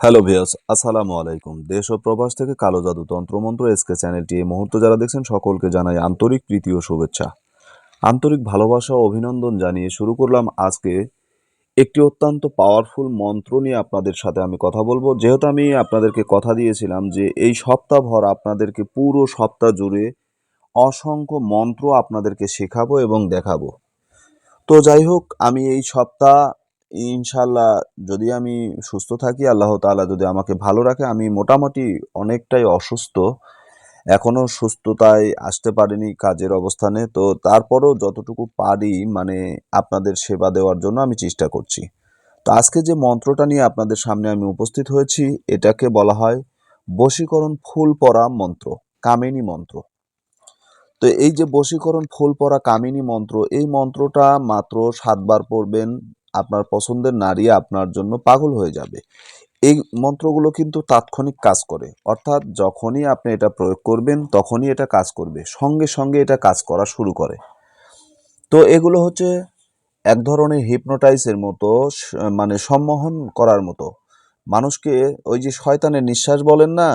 Hello viewers, আসসালামু আলাইকুম। দেশ ও প্রবাস থেকে কালো জাদু তন্ত্রমন্ত্র এসকে চ্যানেলটি এই মুহূর্তে যারা দেখছেন সকলকে জানাই আন্তরিক প্রীতি ও শুভেচ্ছা। আন্তরিক ভালোবাসা ও অভিনন্দন জানিয়ে শুরু করলাম আজকে একটি অত্যন্ত পাওয়ারফুল মন্ত্র নিয়ে আপনাদের সাথে আমি কথা বলবো। যেহেতু আমি আপনাদেরকে কথা দিয়েছিলাম যে এই সপ্তাহভর আপনাদেরকে পুরো সপ্তাহ জুড়ে অসংখ্য মন্ত্র আপনাদেরকে শেখাবো এবং দেখাবো। তো যাই হোক, আমি এই সপ্তাহ ইনশাল্লাহ যদি আমি সুস্থ থাকি, আল্লাহ তাআলা যদি আমাকে ভালো রাখে, আমি মোটামুটি অনেকটাই অসুস্থ, এখনো সুস্থতায় আসতে পারিনি কাজের অবস্থানে। তো তারপরেও যতটুকু পারি মানে আপনাদের সেবা দেওয়ার জন্য আমি চেষ্টা করছি। তো আজকে যে মন্ত্রটা নিয়ে আপনাদের সামনে আমি উপস্থিত হয়েছি, এটাকে বলা হয় বশীকরণ ফুল পড়া মন্ত্র, কামিনী মন্ত্র। তো এই যে বশীকরণ ফুল পড়া কামিনী মন্ত্র, এই মন্ত্রটা মাত্র 7 বার পড়বেন। আপনার পছন্দের নারী আপনার জন্য পাগল হয়ে যাবে। এই মন্ত্রগুলো কিন্তু তাৎক্ষণিক কাজ করে, অর্থাৎ যখনই আপনি এটা প্রয়োগ করবেন তখনই এটা কাজ করবে, সঙ্গে সঙ্গে এটা কাজ করা শুরু করে। তো এগুলো হচ্ছে এক ধরনের হিপনোটাইজের মতো, মানে সম্মোহন করার মতো। মানুষকে ওই যে শয়তানের নিঃশ্বাস বলেন না,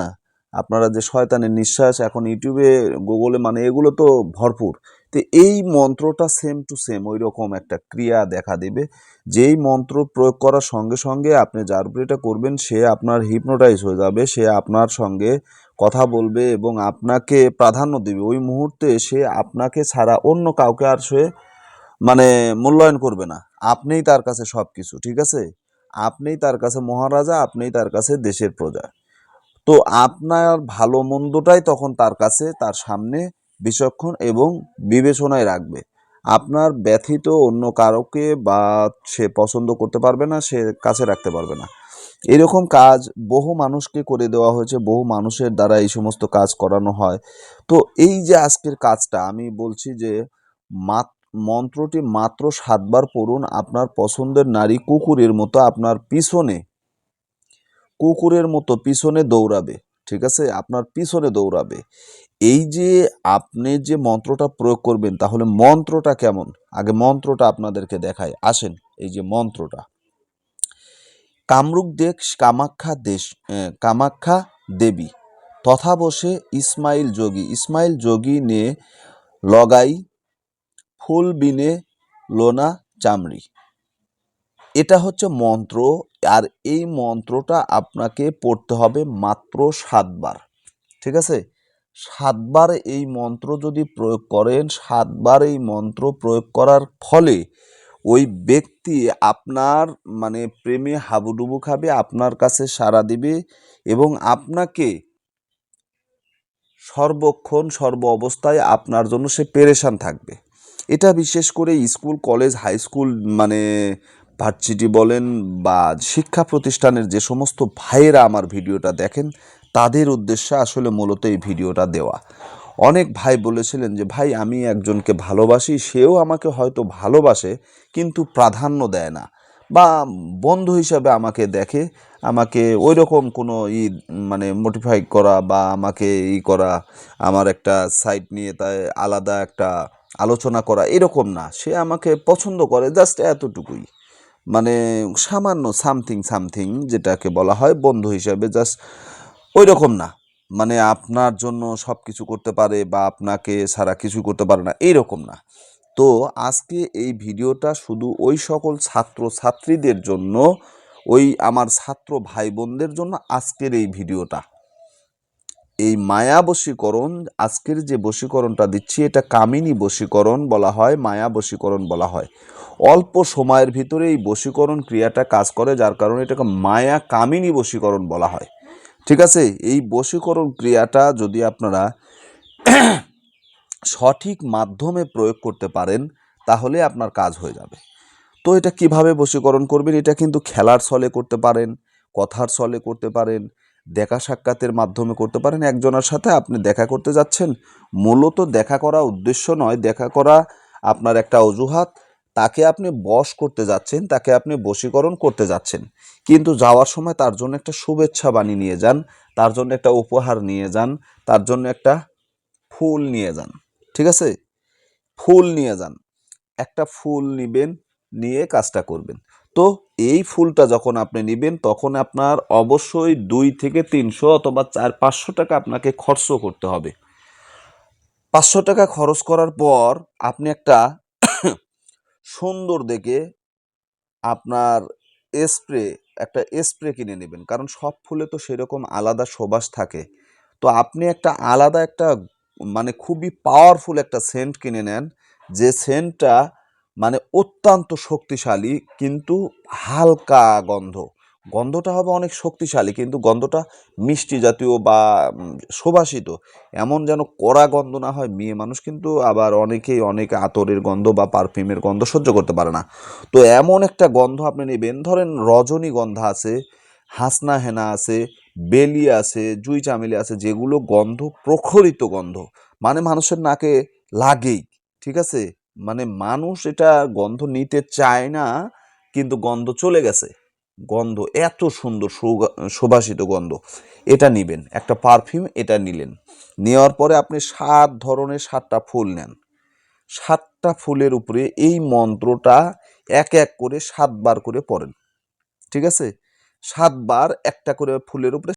আপনারা যে শয়তানের নিঃশ্বাস এখন ইউটিউবে গুগলে মানে এগুলো তো ভরপুর। তো এই মন্ত্রটা সেম টু সেম ওই রকম একটা ক্রিয়া দেখা দেবে। যেই মন্ত্র প্রয়োগ করার সঙ্গে সঙ্গে আপনি যার উপরে এটা করবেন সে আপনার হিপনোটাইজ হয়ে যাবে, সে আপনার সঙ্গে কথা বলবে এবং আপনাকে প্রাধান্য দেবে। ওই মুহূর্তে সে আপনাকে ছাড়া অন্য কাউকে আর সে মানে মূল্যায়ন করবে না। আপনিই তার কাছে সবকিছু, ঠিক আছে? আপনিই তার কাছে মহারাজা, আপনিই তার কাছে দেশের প্রজা। তো আপনার ভালো মন্দটাই তখন তার কাছে, তার সামনে বিচক্ষণ এবং বিবেচনায় রাখবে। আপনার ব্যথিত অন্য কারোকে বা সে পছন্দ করতে পারবে না, সে কাছে রাখতে পারবে না। এরকম কাজ বহু মানুষকে করে দেওয়া হয়েছে, বহু মানুষের দ্বারা এই সমস্ত কাজ করানো হয়। তো এই যে আজকের কাজটা আমি বলছি যে মন্ত্রটি মাত্র 7 বার পড়ুন। আপনার পছন্দের নারী কুকুরের মতো পিছনে দৌড়াবে, ঠিক আছে? আপনার পিছনে দৌড়াবে। এই যে আপনি যে মন্ত্রটা প্রয়োগ করবেন, তাহলে মন্ত্রটা কেমন? আগে মন্ত্রটা আপনাদেরকে দেখাই, আসেন। এই যে মন্ত্রটা, কামরূপ দেশ কামাখ্যা দেবী তথা বসে ইসমাইল যোগী নে লগাই ফুল বিনে লোনা চামড়ি। এটা হচ্ছে মন্ত্র। আর এই মন্ত্রটা আপনাকে পড়তে হবে মাত্র 7 বার, ঠিক আছে? 7 বার এই মন্ত্র যদি প্রয়োগ করেন, 7 বার এই মন্ত্র প্রয়োগ করার ফলে ওই ব্যক্তি আপনার মানে প্রেমে হাবুডুবু খাবে, আপনার কাছে সাড়া দিবে এবং আপনাকে সর্বক্ষণ সর্ব অবস্থায় আপনার জন্য সে পেরেশান থাকবে। এটা বিশেষ করে স্কুল, কলেজ, হাই স্কুল মানে ভার্সিটি বলেন বা শিক্ষা প্রতিষ্ঠানের যে সমস্ত ভাইয়েরা আমার ভিডিওটা দেখেন, তাদের উদ্দেশ্যে আসলে মূলত এই ভিডিওটা দেওয়া। অনেক ভাই বলেছিলেন যে ভাই আমি একজনকে ভালোবাসি, সেও আমাকে হয়তো ভালোবাসে কিন্তু প্রাধান্য দেয় না, বা বন্ধু হিসাবে আমাকে দেখে, আমাকে ওই রকম কোনো মানে মোটিফাই করা বা আমাকে করা, আমার একটা সাইট নিয়ে তাই আলাদা একটা আলোচনা করা এরকম না। সে আমাকে পছন্দ করে জাস্ট এতটুকুই, মানে সামান্য সামথিং সামথিং যেটাকে বলা হয় বন্ধু হিসাবে, জাস্ট ওই রকম না। মানে আপনার জন্য সব কিছু করতে পারে বা আপনাকে ছাড়া কিছু করতে পারে না, এইরকম না। তো আজকে এই ভিডিওটা শুধু ওই সকল ছাত্র ছাত্রীদের জন্য, ওই আমার ছাত্র ভাই বোনদের জন্য আজকের এই ভিডিওটা। এই মায়া বশীকরণ, আজকের যে বশীকরণটা দিচ্ছি এটা কামিনী বশীকরণ বলা হয়, মায়া বশীকরণ বলা হয়। অল্প সময়ের ভিতরে এই বশীকরণ ক্রিয়াটা কাজ করে, যার কারণে এটাকে মায়া কামিনী বশীকরণ বলা হয়, ঠিক আছে? এই বশীকরণ ক্রিয়াটা যদি আপনারা সঠিক মাধ্যমে প্রয়োগ করতে পারেন তাহলে আপনার কাজ হয়ে যাবে। তো এটা কিভাবে বশীকরণ করবেন? এটা কিন্তু খেলার ছলে করতে পারেন, কথার ছলে করতে পারেন, দেখা সাক্ষাতের মাধ্যমে করতে পারেন। একজনের সাথে আপনি দেখা করতে যাচ্ছেন, মূলত দেখা করা উদ্দেশ্য নয়, দেখা করা আপনার একটা অজুহাত। তাকে আপনি বশ করতে যাচ্ছেন, তাকে আপনি বশীকরণ করতে যাচ্ছেন, কিন্তু যাওয়ার সময় তার জন্য একটা শুভেচ্ছা বাণী নিয়ে যান, তার জন্য একটা উপহার নিয়ে যান, তার জন্য একটা ফুল নিয়ে যান, ঠিক আছে? ফুল নিয়ে যান, একটা ফুল নিবেন, নিয়ে কাজটা করবেন। তো এই ফুলটা যখন আপনি নেবেন তখন আপনার অবশ্যই 2 থেকে 300 অথবা 400-500 টাকা আপনাকে খরচ করতে হবে। 500 টাকা খরচ করার পর আপনি একটা সুন্দর দেখে আপনার একটা স্প্রে কিনে নেবেন, কারণ সব ফুলে তো সেরকম আলাদা সুবাস থাকে। তো আপনি একটা আলাদা একটা মানে খুবই পাওয়ারফুল একটা সেন্ট কিনে নেন, যে সেন্টটা মানে অত্যন্ত শক্তিশালী কিন্তু হালকা গন্ধটা হবে অনেক শক্তিশালী, কিন্তু গন্ধটা মিষ্টি জাতীয় বা সুবাসিত। এমন যেন কড়া গন্ধ না হয়। মেয়ে মানুষ কিন্তু আবার অনেকেই অনেক আতরের গন্ধ বা পারফিউমের গন্ধ সহ্য করতে পারে না। তো এমন একটা গন্ধ আপনি নেবেন, ধরেন রজনীগন্ধা আছে, হাসনা হেনা আছে, বেলি আছে, জুই চামেলি আছে, যেগুলো গন্ধ প্রখরিত গন্ধ, মানে মানুষের নাকে লাগেই। ঠিক আছে, মানে মানুষ এটা গন্ধ নিতে চায় না, কিন্তু গন্ধ চলে গেছে। গন্ধ এত সুন্দর সুবাসিত গন্ধ, এটা নিবেন একটা পারফিউম। এটা নিলেন, নেওয়ার পরে আপনি 7 ধরনের 7টা ফুল নেন। 7টা ফুলের উপরে এই মন্ত্রটা এক এক করে 7 বার করে পড়েন। ঠিক আছে, 7 বার একটা করে ফুলের উপরে